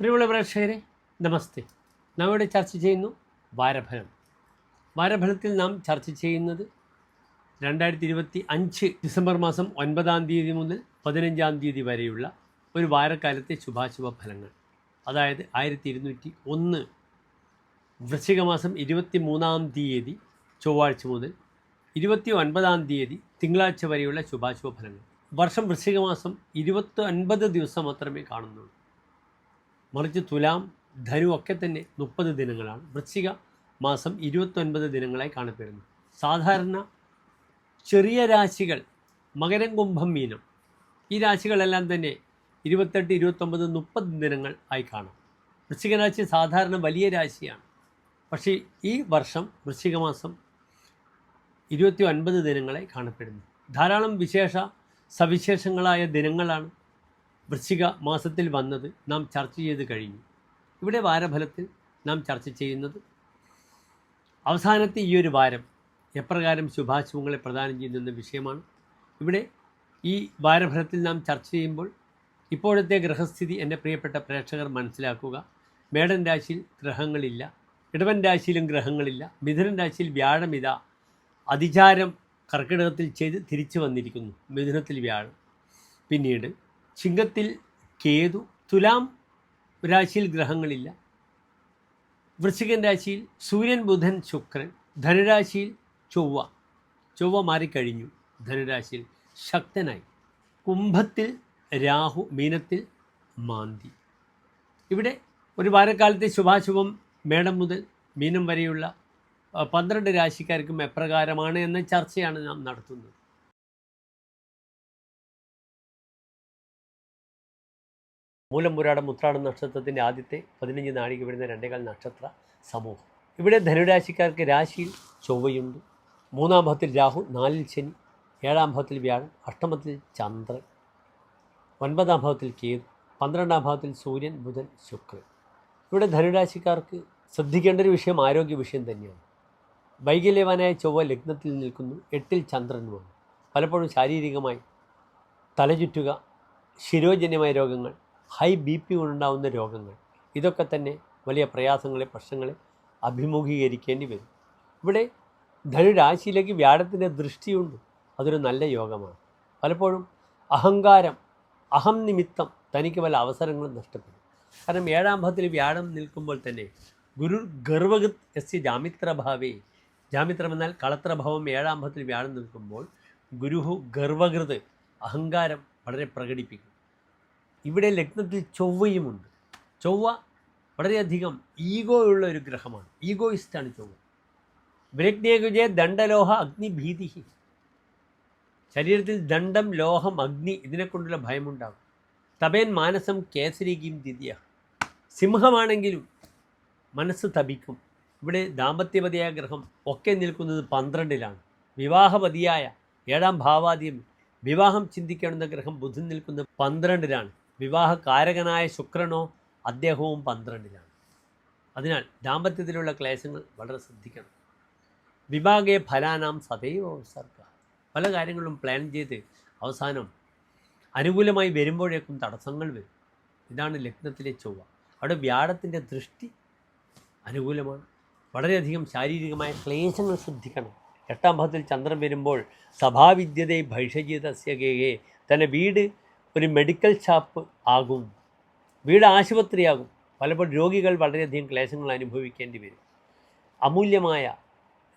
പ്രിയമുള്ള പ്രേക്ഷകരെ നമസ്തേ. നാം ഇവിടെ ചർച്ച ചെയ്യുന്നു വാരഫലം. വാരഫലത്തിൽ നാം ചർച്ച ചെയ്യുന്നത് 2025 ഡിസംബർ മാസം 9-ാം തീയതി മുതൽ 15-ാം തീയതി വരെയുള്ള ഒരു വാരക്കാലത്തെ ശുഭാശുഭ ഫലങ്ങൾ. അതായത് 1201 വൃശ്ചിക മാസം 23-ാം തീയതി ചൊവ്വാഴ്ച മുതൽ 29-ാം തീയതി തിങ്കളാഴ്ച വരെയുള്ള ശുഭാശുഭ ഫലങ്ങൾ. വർഷം വൃശ്ചിക മാസം 29 ദിവസം മാത്രമേ കാണുന്നുള്ളൂ. മറിച്ച് തുലാം, ധനു ഒക്കെ തന്നെ 30 ദിനങ്ങളാണ്. വൃശ്ചിക മാസം 29 ദിനങ്ങളായി കാണപ്പെടുന്നു. സാധാരണ ചെറിയ രാശികൾ മകരം, കുംഭം, മീനം, ഈ രാശികളെല്ലാം തന്നെ 28, 29, 30 ദിനങ്ങൾ ആയി കാണാം. വൃശ്ചിക രാശി സാധാരണ വലിയ രാശിയാണ്. പക്ഷേ ഈ വർഷം വൃശ്ചിക മാസം 29 ദിനങ്ങളായി കാണപ്പെടുന്നു. ധാരാളം സവിശേഷങ്ങളായ ദിനങ്ങളാണ് വൃശ്ചിക മാസത്തിൽ വന്നത് നാം ചർച്ച ചെയ്ത് കഴിഞ്ഞു. ഇവിടെ വാരഫലത്തിൽ നാം ചർച്ച ചെയ്യുന്നത് അവസാനത്തെ ഈ ഒരു വാരം എപ്രകാരം ശുഭാശുഭങ്ങളെ പ്രദാനം ചെയ്യുന്ന വിഷയമാണ്. ഇവിടെ ഈ വാരഫലത്തിൽ നാം ചർച്ച ചെയ്യുമ്പോൾ ഇപ്പോഴത്തെ ഗ്രഹസ്ഥിതി എൻ്റെ പ്രിയപ്പെട്ട പ്രേക്ഷകർ മനസ്സിലാക്കുക. മേടൻ രാശിയിൽ ഗ്രഹങ്ങളില്ല, ഇടവൻ രാശിയിലും ഗ്രഹങ്ങളില്ല, മിഥുനൻ രാശിയിൽ വ്യാഴമിത അതിചാരം കർക്കിടകത്തിൽ ചെയ്ത് തിരിച്ചു വന്നിരിക്കുന്നു. മിഥുനത്തിൽ വ്യാഴം, പിന്നീട് ചിങ്ങത്തിൽ കേതു, തുലാം രാശിയിൽ ഗ്രഹങ്ങളില്ല, വൃശ്ചികൻ രാശിയിൽ സൂര്യൻ, ബുധൻ, ശുക്രൻ, ധനുരാശിയിൽ ചൊവ്വ മാറിക്കഴിഞ്ഞു, ധനുരാശിയിൽ ശക്തനായി, കുംഭത്തിൽ രാഹു, മീനത്തിൽ മാന്തി. ഇവിടെ ഒരു വാരക്കാലത്തെ ശുഭാശുഭം മേടം മുതൽ മീനം വരെയുള്ള 12 രാശിക്കാർക്കും എപ്രകാരമാണ് എന്ന ചർച്ചയാണ് നാം നടത്തുന്നത്. മൂലം, പുരാടം, ഉത്രാടം നക്ഷത്രത്തിൻ്റെ ആദ്യത്തെ 15 നാഴിക വരുന്ന 2 നക്ഷത്ര സമൂഹം. ഇവിടെ ധനുരാശിക്കാർക്ക് രാശിയിൽ ചൊവ്വയുണ്ട്, 3-ാം ഭാവത്തിൽ രാഹു, 4-ൽ ശനി, 7-ാം ഭാവത്തിൽ വ്യാഴം, അഷ്ടമത്തിൽ ചന്ദ്രൻ, 9-ാം ഭാവത്തിൽ കേതു, 12-ാം ഭാവത്തിൽ സൂര്യൻ, ബുധൻ, ശുക്രൻ. ഇവിടെ ധനുരാശിക്കാർക്ക് ശ്രദ്ധിക്കേണ്ട ഒരു വിഷയം ആരോഗ്യ വിഷയം തന്നെയാണ്. വൈകല്യവാനായ ചൊവ്വ ലഗ്നത്തിൽ നിൽക്കുന്നു, 8-ൽ ചന്ദ്രനുമാണ്. പലപ്പോഴും ശാരീരികമായി തലചുറ്റുക, ശിരോജന്യമായ രോഗങ്ങൾ, ഹൈ BP കൊണ്ടുണ്ടാകുന്ന രോഗങ്ങൾ, ഇതൊക്കെ തന്നെ വലിയ പ്രയാസങ്ങളെ, പ്രശ്നങ്ങളെ അഭിമുഖീകരിക്കേണ്ടി വരും. ഇവിടെ ധനുരാശിയിലേക്ക് വ്യാഴത്തിൻ്റെ ദൃഷ്ടിയുണ്ട്, അതൊരു നല്ല യോഗമാണ്. പലപ്പോഴും അഹങ്കാരം, അഹം നിമിത്തം തനിക്ക് പല അവസരങ്ങളും നഷ്ടപ്പെടും. കാരണം 7-ാം ഭാവത്തിൽ വ്യാഴം നിൽക്കുമ്പോൾ തന്നെ ഗുരു ഗർവഗത് എസ് ജാമിത്രഭാവേ, ജാമിത്രം എന്നാൽ കളത്രഭാവം, 7-ാം ഭാവത്തിൽ വ്യാഴം നിൽക്കുമ്പോൾ ഗുരുഹു ഗർവകൃത്, അഹങ്കാരം വളരെ പ്രകടിപ്പിക്കും. ഇവിടെ ലഗ്നത്തിൽ ചൊവ്വയുമുണ്ട്. ചൊവ്വ വളരെയധികം ഈഗോ ഉള്ള ഒരു ഗ്രഹമാണ്, ഈഗോയിസ്റ്റാണ് ചൊവ്വ. വിരഗ്നേകുജേ ദണ്ഡലോഹ അഗ്നി ഭീതി, ശരീരത്തിൽ ദണ്ഡം, ലോഹം, അഗ്നി ഇതിനെക്കൊണ്ടുള്ള ഭയമുണ്ടാകും. തപേൻ മാനസം കേസരിക്കും ദിദ്യ, സിംഹമാണെങ്കിലും മനസ്സ് തപിക്കും. ഇവിടെ ദാമ്പത്യപതിയായ ഗ്രഹം ഒക്കെ നിൽക്കുന്നത് 12-ലാണ്. വിവാഹപതിയായ 7-ാം ഭാവാധിപൻ, വിവാഹം ചിന്തിക്കേണ്ടുന്ന ഗ്രഹം ബുധൻ നിൽക്കുന്നത് 12-ലാണ്. വിവാഹകാരകനായ ശുക്രനോ അദ്ദേഹവും 12-ലാണ്. അതിനാൽ ദാമ്പത്യത്തിലുള്ള ക്ലേശങ്ങൾ വളരെ ശ്രദ്ധിക്കണം. വിഭാഗേ ഫലാനാം സദൈവ സർക്ക, പല കാര്യങ്ങളും പ്ലാൻ ചെയ്ത് അവസാനം അനുകൂലമായി വരുമ്പോഴേക്കും തടസ്സങ്ങൾ വരും. ഇതാണ് ലഗ്നത്തിലെ ചൊവ്വ. അവിടെ വ്യാഴത്തിൻ്റെ ദൃഷ്ടി അനുകൂലമാണ്. വളരെയധികം ശാരീരികമായ ക്ലേശങ്ങൾ ശ്രദ്ധിക്കണം. 8-ാം ഭാവത്തിൽ ചന്ദ്രൻ വരുമ്പോൾ സഭാവിദ്യതയെ ഭൈഷജിതസ്യ ഗേഹേ, തൻ്റെ വീട് ഒരു മെഡിക്കൽ ഷാപ്പ് ആകും, വീട് ആശുപത്രിയാകും. പലപ്പോഴും രോഗികൾ വളരെയധികം ക്ലേശങ്ങൾ അനുഭവിക്കേണ്ടി വരും. അമൂല്യമായ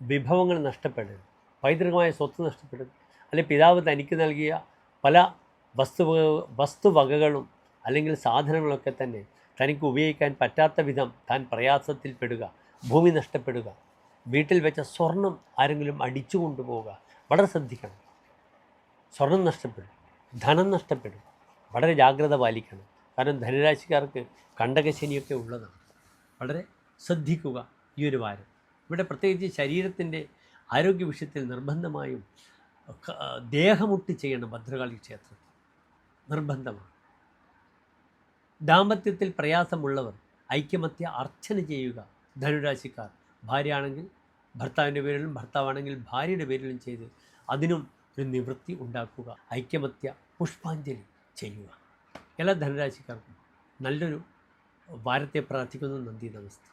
വിഭവങ്ങൾ നഷ്ടപ്പെടരുത്, പൈതൃകമായ സ്വത്ത് നഷ്ടപ്പെടരുത്, അല്ലെങ്കിൽ പിതാവ് തനിക്ക് നൽകിയ പല വസ്തുവകകളും അല്ലെങ്കിൽ സാധനങ്ങളൊക്കെ തന്നെ തനിക്ക് ഉപയോഗിക്കാൻ പറ്റാത്ത വിധം താൻ പ്രയാസത്തിൽപ്പെടുക, ഭൂമി നഷ്ടപ്പെടുക, വീട്ടിൽ വെച്ച സ്വർണം ആരെങ്കിലും അടിച്ചു കൊണ്ടുപോവുക, വളരെ ശ്രദ്ധിക്കണം. സ്വർണം നഷ്ടപ്പെടും, ധനം നഷ്ടപ്പെടും, വളരെ ജാഗ്രത പാലിക്കണം. കാരണം ധനുരാശിക്കാർക്ക് കണ്ടകശനിയൊക്കെ ഉള്ളതാണ്. വളരെ ശ്രദ്ധിക്കുക ഈ ഒരു വാരം. ഇവിടെ പ്രത്യേകിച്ച് ശരീരത്തിൻ്റെ ആരോഗ്യ വിഷയത്തിൽ നിർബന്ധമായും ദേഹമുട്ടി ചെയ്യണം. ഭദ്രകാളി ക്ഷേത്രത്തിൽ നിർബന്ധമാണ്. ദാമ്പത്യത്തിൽ പ്രയാസമുള്ളവർ ഐക്യമത്യ അർച്ചന ചെയ്യുക. ധനുരാശിക്കാർ ഭാര്യയാണെങ്കിൽ ഭർത്താവിൻ്റെ പേരിലും, ഭർത്താവാണെങ്കിൽ ഭാര്യയുടെ പേരിലും ചെയ്ത് അതിനും ഒരു നിവൃത്തി ഉണ്ടാക്കുക. ഐക്യമത്യ പുഷ്പാഞ്ജലി ചെയ്യുക. എല്ലാ ധനുരാശിക്കാർക്കും നല്ലൊരു വാരത്തെ പ്രാർത്ഥിക്കുന്നു. നന്ദി, നമസ്തേ.